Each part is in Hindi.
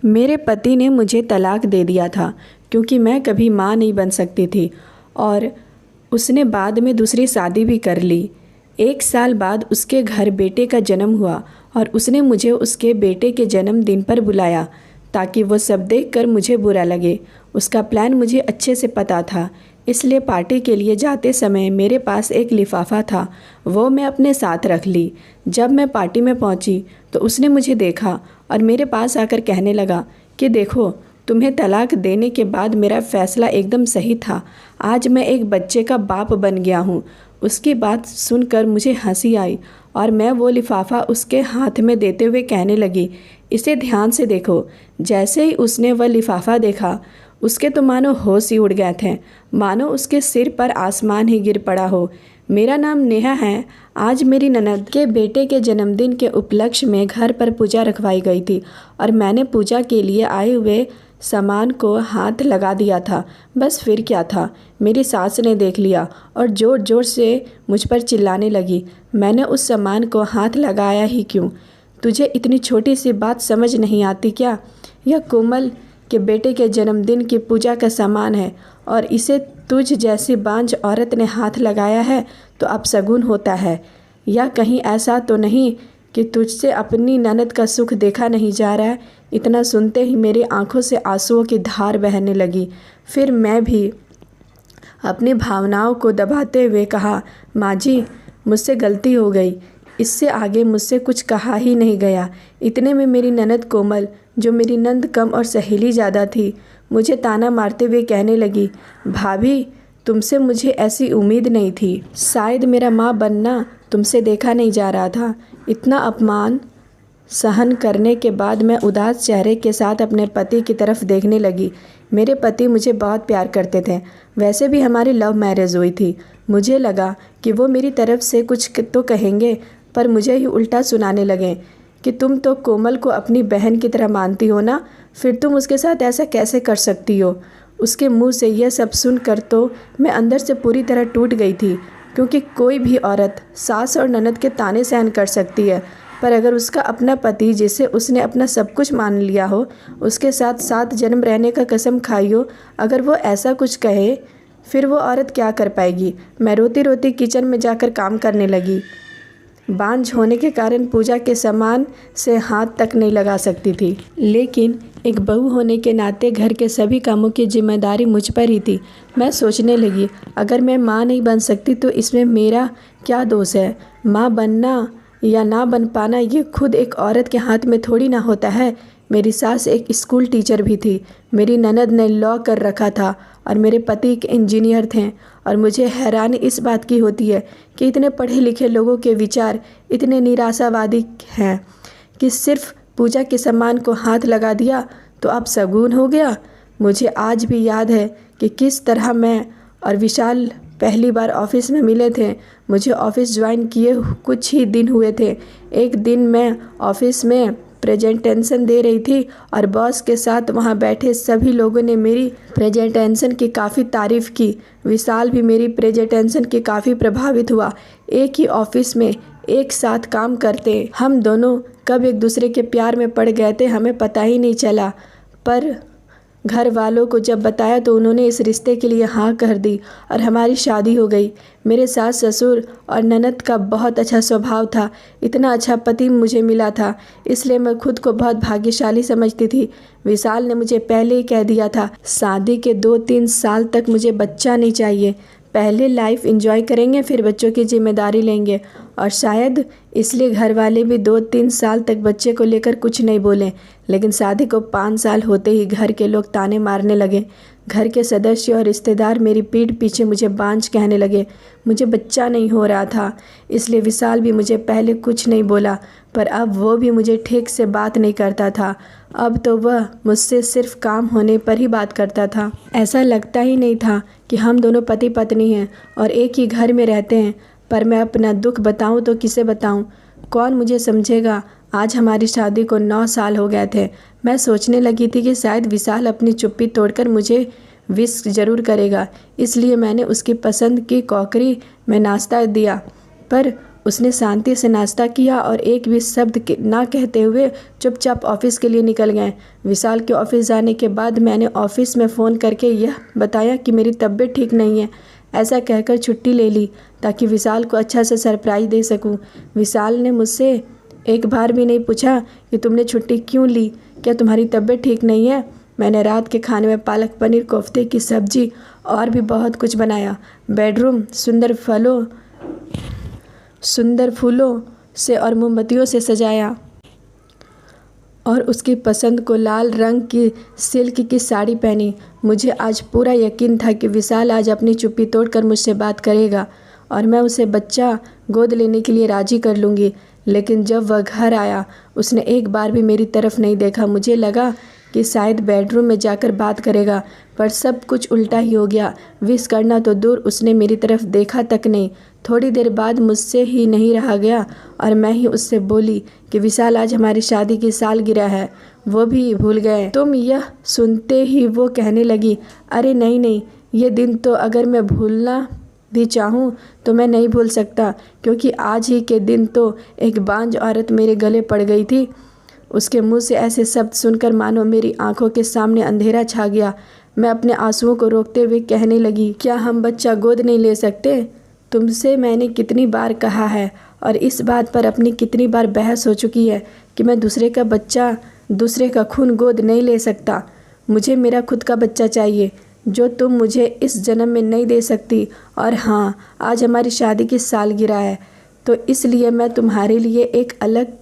मेरे पति ने मुझे तलाक दे दिया था क्योंकि मैं कभी माँ नहीं बन सकती थी और उसने बाद में दूसरी शादी भी कर ली। 1 साल बाद उसके घर बेटे का जन्म हुआ और उसने मुझे उसके बेटे के जन्मदिन पर बुलाया ताकि वो सब देखकर मुझे बुरा लगे। उसका प्लान मुझे अच्छे से पता था, इसलिए पार्टी के लिए जाते समय मेरे पास एक लिफाफा था, वो मैं अपने साथ रख ली। जब मैं पार्टी में पहुंची तो उसने मुझे देखा और मेरे पास आकर कहने लगा कि देखो, तुम्हें तलाक देने के बाद मेरा फ़ैसला एकदम सही था। आज मैं एक बच्चे का बाप बन गया हूँ। उसकी बात सुनकर मुझे हंसी आई और मैं वो लिफाफा उसके हाथ में देते हुए कहने लगी, इसे ध्यान से देखो। जैसे ही उसने वह लिफाफा देखा, उसके तो मानो होश ही उड़ गए थे, मानो उसके सिर पर आसमान ही गिर पड़ा हो। मेरा नाम नेहा है। आज मेरी ननद के बेटे के जन्मदिन के उपलक्ष्य में घर पर पूजा रखवाई गई थी और मैंने पूजा के लिए आए हुए सामान को हाथ लगा दिया था। बस फिर क्या था, मेरी सास ने देख लिया और ज़ोर ज़ोर से मुझ पर चिल्लाने लगी। मैंने उस सामान को हाथ लगाया ही क्यों? तुझे इतनी छोटी सी बात समझ नहीं आती क्या? यह कोमल के बेटे के जन्मदिन की पूजा का सामान है और इसे तुझ जैसी बांझ औरत ने हाथ लगाया है तो अपशगुन होता है। या कहीं ऐसा तो नहीं कि तुझसे अपनी ननद का सुख देखा नहीं जा रहा है? इतना सुनते ही मेरी आंखों से आंसुओं की धार बहने लगी। फिर मैं भी अपनी भावनाओं को दबाते हुए कहा, माँ जी, मुझसे गलती हो गई। इससे आगे मुझसे कुछ कहा ही नहीं गया। इतने में मेरी ननद कोमल, जो मेरी नंद कम और सहेली ज़्यादा थी, मुझे ताना मारते हुए कहने लगी, भाभी, तुमसे मुझे ऐसी उम्मीद नहीं थी। शायद मेरा माँ बनना तुमसे देखा नहीं जा रहा था। इतना अपमान सहन करने के बाद मैं उदास चेहरे के साथ अपने पति की तरफ देखने लगी। मेरे पति मुझे बहुत प्यार करते थे। वैसे भी हमारी लव मैरिज हुई थी। मुझे लगा कि वो मेरी तरफ से कुछ तो कहेंगे, पर मुझे ही उल्टा सुनाने लगे कि तुम तो कोमल को अपनी बहन की तरह मानती हो ना, फिर तुम उसके साथ ऐसा कैसे कर सकती हो? उसके मुंह से यह सब सुनकर तो मैं अंदर से पूरी तरह टूट गई थी, क्योंकि कोई भी औरत सास और ननद के ताने सहन कर सकती है, पर अगर उसका अपना पति, जिसे उसने अपना सब कुछ मान लिया हो, उसके साथ 7 जन्म रहने का कसम खाई हो, अगर वो ऐसा कुछ कहे, फिर वो औरत क्या कर पाएगी? मैं रोती रोती किचन में जाकर काम करने लगी। बांझ होने के कारण पूजा के सामान से हाथ तक नहीं लगा सकती थी, लेकिन एक बहू होने के नाते घर के सभी कामों की जिम्मेदारी मुझ पर ही थी। मैं सोचने लगी, अगर मैं माँ नहीं बन सकती तो इसमें मेरा क्या दोष है? माँ बनना या ना बन पाना ये खुद एक औरत के हाथ में थोड़ी ना होता है। मेरी सास एक स्कूल टीचर भी थी, मेरी ननद ने लॉ कर रखा था और मेरे पति एक इंजीनियर थे। और मुझे हैरानी इस बात की होती है कि इतने पढ़े लिखे लोगों के विचार इतने निराशावादी हैं कि सिर्फ पूजा के सामान को हाथ लगा दिया तो अब शगुन हो गया। मुझे आज भी याद है कि किस तरह मैं और विशाल पहली बार ऑफिस में मिले थे। मुझे ऑफिस ज्वाइन किए कुछ ही दिन हुए थे। एक दिन मैं ऑफिस में प्रेजेंटेशन दे रही थी और बॉस के साथ वहाँ बैठे सभी लोगों ने मेरी प्रेजेंटेशन की काफ़ी तारीफ़ की। विशाल भी मेरी प्रेजेंटेशन की काफ़ी प्रभावित हुआ। एक ही ऑफिस में एक साथ काम करते हम दोनों कब एक दूसरे के प्यार में पड़ गए थे हमें पता ही नहीं चला। पर घर वालों को जब बताया तो उन्होंने इस रिश्ते के लिए हाँ कर दी और हमारी शादी हो गई। मेरे सास ससुर और ननद का बहुत अच्छा स्वभाव था। इतना अच्छा पति मुझे मिला था, इसलिए मैं खुद को बहुत भाग्यशाली समझती थी। विशाल ने मुझे पहले ही कह दिया था, शादी के 2-3 साल तक मुझे बच्चा नहीं चाहिए। पहले लाइफ एंजॉय करेंगे, फिर बच्चों की जिम्मेदारी लेंगे। और शायद इसलिए घर वाले भी 2-3 साल तक बच्चे को लेकर कुछ नहीं बोले। लेकिन शादी को 5 साल होते ही घर के लोग ताने मारने लगे। घर के सदस्य और रिश्तेदार मेरी पीठ पीछे मुझे बांझ कहने लगे। मुझे बच्चा नहीं हो रहा था, इसलिए विशाल भी मुझे पहले कुछ नहीं बोला, पर अब वो भी मुझे ठीक से बात नहीं करता था। अब तो वह मुझसे सिर्फ काम होने पर ही बात करता था। ऐसा लगता ही नहीं था कि हम दोनों पति पत्नी हैं और एक ही घर में रहते हैं। पर मैं अपना दुख बताऊं तो किसे बताऊं? कौन मुझे समझेगा? आज हमारी शादी को 9 साल हो गए थे। मैं सोचने लगी थी कि शायद विशाल अपनी चुप्पी तोड़कर मुझे विश ज़रूर करेगा, इसलिए मैंने उसकी पसंद की कॉकरी में नाश्ता दिया, पर उसने शांति से नाश्ता किया और एक भी शब्द ना कहते हुए चुपचाप ऑफिस के लिए निकल गए। विशाल के ऑफिस जाने के बाद मैंने ऑफिस में फ़ोन करके यह बताया कि मेरी तबीयत ठीक नहीं है। ऐसा कहकर छुट्टी ले ली ताकि विशाल को अच्छा सा सरप्राइज़ दे सकूं। विशाल ने मुझसे एक बार भी नहीं पूछा कि तुमने छुट्टी क्यों ली, क्या तुम्हारी तबीयत ठीक नहीं है। मैंने रात के खाने में पालक पनीर, कोफ्ते की सब्जी और भी बहुत कुछ बनाया। बेडरूम सुंदर फूलों से और मोमबत्तियों से सजाया और उसकी पसंद को लाल रंग की सिल्क की साड़ी पहनी। मुझे आज पूरा यकीन था कि विशाल आज अपनी चुप्पी तोड़कर मुझसे बात करेगा और मैं उसे बच्चा गोद लेने के लिए राजी कर लूँगी। लेकिन जब वह घर आया उसने एक बार भी मेरी तरफ नहीं देखा। मुझे लगा कि शायद बेडरूम में जाकर बात करेगा, पर सब कुछ उल्टा ही हो गया। विश करना तो दूर, उसने मेरी तरफ देखा तक नहीं। थोड़ी देर बाद मुझसे ही नहीं रहा गया और मैं ही उससे बोली कि विशाल आज हमारी शादी की सालगिरह है, वो भी भूल गए तुम। यह सुनते ही वो कहने लगी, अरे नहीं, ये दिन तो अगर मैं भूलना भी चाहूँ तो मैं नहीं भूल सकता, क्योंकि आज ही के दिन तो एक बांझ औरत मेरे गले पड़ गई थी। उसके मुंह से ऐसे शब्द सुनकर मानो मेरी आंखों के सामने अंधेरा छा गया। मैं अपने आंसुओं को रोकते हुए कहने लगी, क्या हम बच्चा गोद नहीं ले सकते? तुमसे मैंने कितनी बार कहा है और इस बात पर अपनी कितनी बार बहस हो चुकी है कि मैं दूसरे का बच्चा, दूसरे का खून गोद नहीं ले सकता। मुझे मेरा खुद का बच्चा चाहिए जो तुम मुझे इस जन्म में नहीं दे सकती। और हाँ, आज हमारी शादी की सालगिरह है, तो इसलिए मैं तुम्हारे लिए एक अलग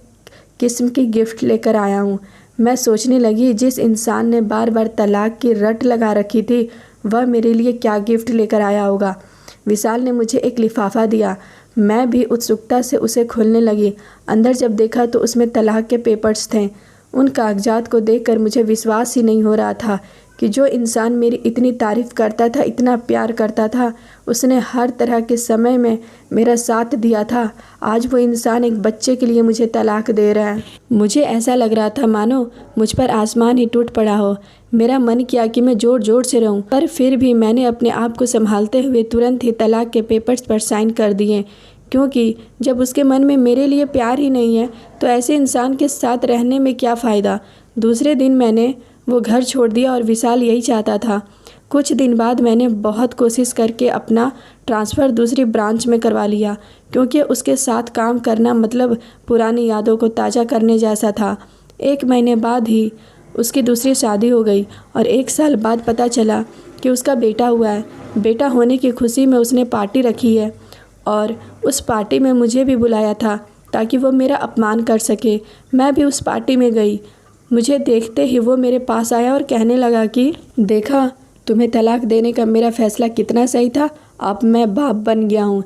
किस्म की गिफ्ट लेकर आया हूँ। मैं सोचने लगी, जिस इंसान ने बार बार तलाक की रट लगा रखी थी वह मेरे लिए क्या गिफ्ट लेकर आया होगा। विशाल ने मुझे एक लिफाफा दिया। मैं भी उत्सुकता से उसे खोलने लगी। अंदर जब देखा तो उसमें तलाक के पेपर्स थे। उन कागजात को देखकर मुझे विश्वास ही नहीं हो रहा था कि जो इंसान मेरी इतनी तारीफ़ करता था, इतना प्यार करता था, उसने हर तरह के समय में मेरा साथ दिया था, आज वो इंसान एक बच्चे के लिए मुझे तलाक दे रहा है। मुझे ऐसा लग रहा था मानो मुझ पर आसमान ही टूट पड़ा हो। मेरा मन किया कि मैं ज़ोर ज़ोर से रोऊं, पर फिर भी मैंने अपने आप को संभालते हुए तुरंत ही तलाक के पेपर्स पर साइन कर दिए, क्योंकि जब उसके मन में मेरे लिए प्यार ही नहीं है तो ऐसे इंसान के साथ रहने में क्या फ़ायदा। दूसरे दिन मैंने वो घर छोड़ दिया और विशाल यही चाहता था। कुछ दिन बाद मैंने बहुत कोशिश करके अपना ट्रांसफ़र दूसरी ब्रांच में करवा लिया, क्योंकि उसके साथ काम करना मतलब पुरानी यादों को ताज़ा करने जैसा था। 1 महीने बाद ही उसकी दूसरी शादी हो गई और 1 साल बाद पता चला कि उसका बेटा हुआ है। बेटा होने की खुशी में उसने पार्टी रखी है और उस पार्टी में मुझे भी बुलाया था ताकि वो मेरा अपमान कर सके। मैं भी उस पार्टी में गई। मुझे देखते ही वो मेरे पास आया और कहने लगा कि देखा, तुम्हें तलाक देने का मेरा फ़ैसला कितना सही था, अब मैं बाप बन गया हूँ।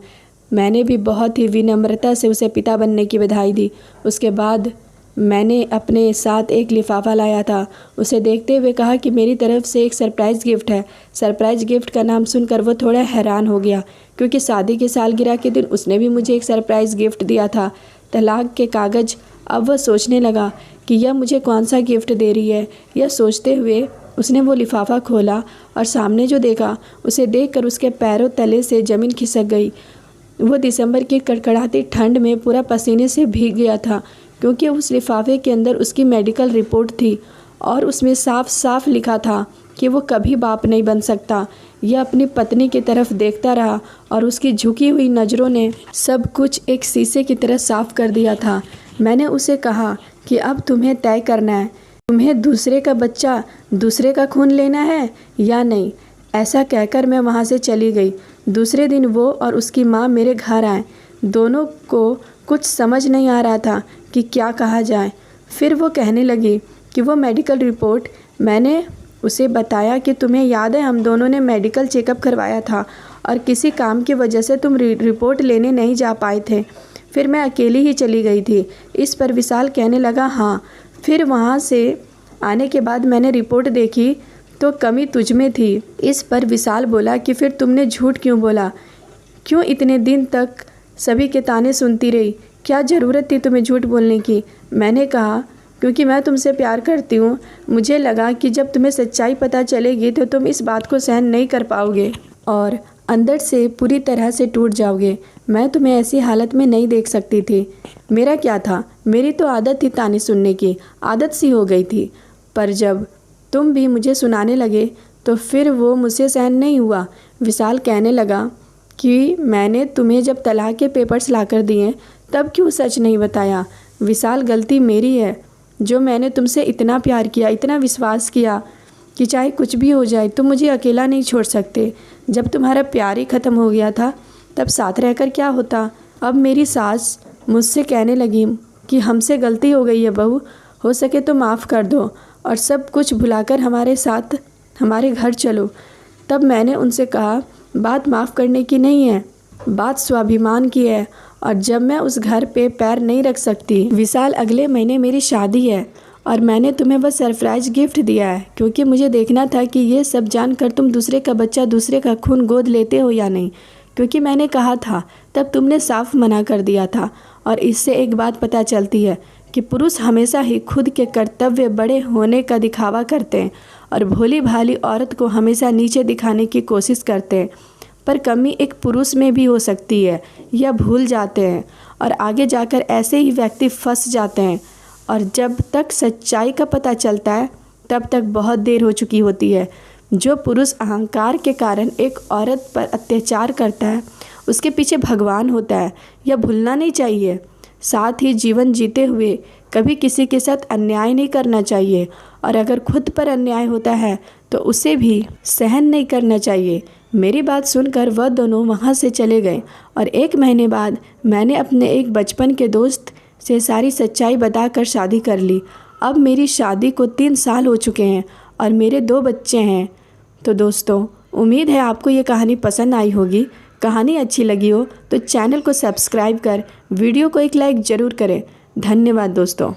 मैंने भी बहुत ही विनम्रता से उसे पिता बनने की बधाई दी। उसके बाद मैंने अपने साथ एक लिफाफा लाया था। उसे देखते हुए कहा कि मेरी तरफ से एक सरप्राइज़ गिफ्ट है। सरप्राइज़ गिफ्ट का नाम सुनकर वो थोड़ा हैरान हो गया, क्योंकि शादी की सालगिरह के दिन उसने भी मुझे एक सरप्राइज़ गिफ्ट दिया था, तलाक के कागज़। अब वह सोचने लगा कि यह मुझे कौन सा गिफ्ट दे रही है। यह सोचते हुए उसने वो लिफाफा खोला और सामने जो देखा उसे देखकर उसके पैरों तले से ज़मीन खिसक गई। वो दिसंबर की कड़कड़ाती ठंड में पूरा पसीने से भीग गया था, क्योंकि उस लिफाफे के अंदर उसकी मेडिकल रिपोर्ट थी और उसमें साफ साफ लिखा था कि वो कभी बाप नहीं बन सकता। यह अपनी पत्नी की तरफ देखता रहा और उसकी झुकी हुई नज़रों ने सब कुछ एक शीशे की तरह साफ कर दिया था। मैंने उसे कहा कि अब तुम्हें तय करना है, तुम्हें दूसरे का बच्चा, दूसरे का खून लेना है या नहीं। ऐसा कहकर मैं वहाँ से चली गई। दूसरे दिन वो और उसकी माँ मेरे घर आए। दोनों को कुछ समझ नहीं आ रहा था कि क्या कहा जाए। फिर वो कहने लगी कि वो मेडिकल रिपोर्ट, मैंने उसे बताया कि तुम्हें याद है हम दोनों ने मेडिकल चेकअप करवाया था और किसी काम की वजह से तुम रिपोर्ट लेने नहीं जा पाए थे। फिर मैं अकेली ही चली गई थी। इस पर विशाल कहने लगा, हाँ। फिर वहाँ से आने के बाद मैंने रिपोर्ट देखी तो कमी तुझ में थी। इस पर विशाल बोला कि फिर तुमने झूठ क्यों बोला, क्यों इतने दिन तक सभी के ताने सुनती रही, क्या ज़रूरत थी तुम्हें झूठ बोलने की। मैंने कहा क्योंकि मैं तुमसे प्यार करती हूँ। मुझे लगा कि जब तुम्हें सच्चाई पता चलेगी तो तुम इस बात को सहन नहीं कर पाओगे और अंदर से पूरी तरह से टूट जाओगे। मैं तुम्हें ऐसी हालत में नहीं देख सकती थी। मेरा क्या था, मेरी तो आदत थी ताने सुनने की, आदत सी हो गई थी। पर जब तुम भी मुझे सुनाने लगे तो फिर वो मुझसे सहन नहीं हुआ। विशाल कहने लगा कि मैंने तुम्हें जब तलाक के पेपर्स लाकर दिए तब क्यों सच नहीं बताया। विशाल, गलती मेरी है जो मैंने तुमसे इतना प्यार किया, इतना विश्वास किया कि चाहे कुछ भी हो जाए तुम मुझे अकेला नहीं छोड़ सकते। जब तुम्हारा प्यार ही ख़त्म हो गया था तब साथ रहकर क्या होता। अब मेरी सास मुझसे कहने लगी कि हमसे गलती हो गई है बहू, हो सके तो माफ़ कर दो और सब कुछ भुलाकर हमारे साथ हमारे घर चलो। तब मैंने उनसे कहा बात माफ़ करने की नहीं है, बात स्वाभिमान की है और जब मैं उस घर पे पैर नहीं रख सकती। विशाल, अगले महीने मेरी शादी है और मैंने तुम्हें बस सरप्राइज़ गिफ्ट दिया है क्योंकि मुझे देखना था कि ये सब जानकर तुम दूसरे का बच्चा, दूसरे का खून गोद लेते हो या नहीं। क्योंकि मैंने कहा था तब तुमने साफ मना कर दिया था। और इससे एक बात पता चलती है कि पुरुष हमेशा ही खुद के कर्तव्य बड़े होने का दिखावा करते हैं और भोली भाली औरत को हमेशा नीचे दिखाने की कोशिश करते हैं। पर कमी एक पुरुष में भी हो सकती है, यह भूल जाते हैं और आगे जाकर ऐसे ही व्यक्ति फंस जाते हैं। और जब तक सच्चाई का पता चलता है तब तक बहुत देर हो चुकी होती है। जो पुरुष अहंकार के कारण एक औरत पर अत्याचार करता है उसके पीछे भगवान होता है, यह भूलना नहीं चाहिए। साथ ही जीवन जीते हुए कभी किसी के साथ अन्याय नहीं करना चाहिए और अगर खुद पर अन्याय होता है तो उसे भी सहन नहीं करना चाहिए। मेरी बात सुनकर वह दोनों वहाँ से चले गए और 1 महीने बाद मैंने अपने एक बचपन के दोस्त से सारी सच्चाई बताकर शादी कर ली। अब मेरी शादी को 3 साल हो चुके हैं और मेरे 2 बच्चे हैं। तो दोस्तों, उम्मीद है आपको ये कहानी पसंद आई होगी। कहानी अच्छी लगी हो तो चैनल को सब्सक्राइब कर वीडियो को एक लाइक ज़रूर करें। धन्यवाद दोस्तों।